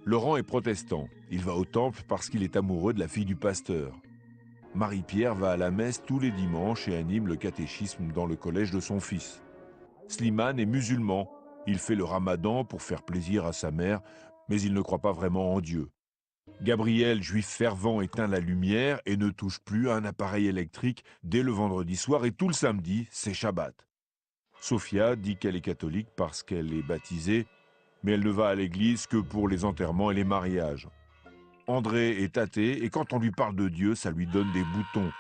Laurent est protestant. Il va au temple parce qu'il est amoureux de la fille du pasteur. Marie-Pierre va à la messe tous les dimanches et anime le catéchisme dans le collège de son fils. Slimane est musulman. Il fait le ramadan pour faire plaisir à sa mère, mais il ne croit pas vraiment en Dieu. Gabriel, juif fervent, éteint la lumière et ne touche plus à un appareil électrique dès le vendredi soir et tout le samedi, c'est Shabbat. Sophia dit qu'elle est catholique parce qu'elle est baptisée, mais elle ne va à l'église que pour les enterrements et les mariages. André est athée et quand on lui parle de Dieu, ça lui donne des boutons.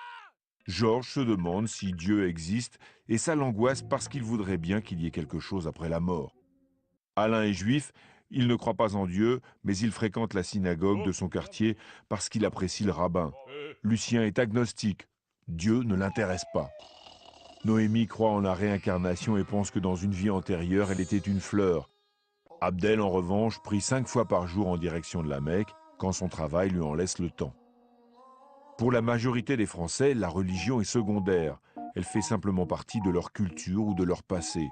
Georges se demande si Dieu existe et ça l'angoisse parce qu'il voudrait bien qu'il y ait quelque chose après la mort. Alain est juif, il ne croit pas en Dieu, mais il fréquente la synagogue de son quartier parce qu'il apprécie le rabbin. Lucien est agnostique, Dieu ne l'intéresse pas. Noémie croit en la réincarnation et pense que dans une vie antérieure, elle était une fleur. Abdel, en revanche, prie 5 fois par jour en direction de la Mecque, quand son travail lui en laisse le temps. Pour la majorité des Français, la religion est secondaire. Elle fait simplement partie de leur culture ou de leur passé.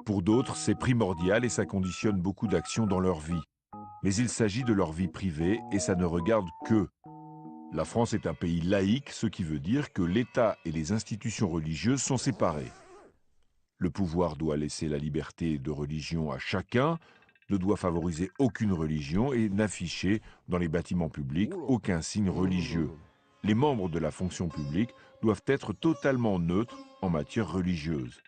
Pour d'autres, c'est primordial et ça conditionne beaucoup d'actions dans leur vie. Mais il s'agit de leur vie privée et ça ne regarde qu'eux. La France est un pays laïque, ce qui veut dire que l'État et les institutions religieuses sont séparés. Le pouvoir doit laisser la liberté de religion à chacun, ne doit favoriser aucune religion et n'afficher dans les bâtiments publics aucun signe religieux. Les membres de la fonction publique doivent être totalement neutres en matière religieuse.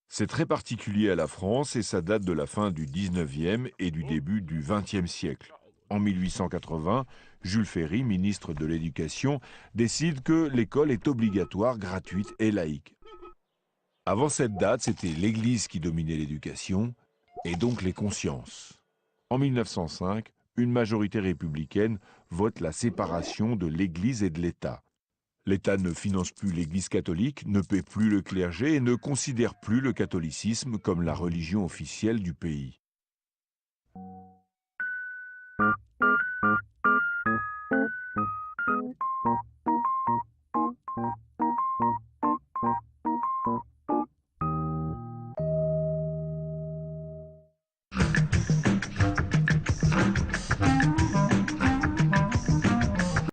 C'est très particulier à la France et ça date de la fin du 19e et du début du 20e siècle. En 1880, Jules Ferry, ministre de l'Éducation, décide que l'école est obligatoire, gratuite et laïque. Avant cette date, c'était l'Église qui dominait l'éducation, et donc les consciences. En 1905, une majorité républicaine vote la séparation de l'Église et de l'État. L'État ne finance plus l'Église catholique, ne paie plus le clergé et ne considère plus le catholicisme comme la religion officielle du pays.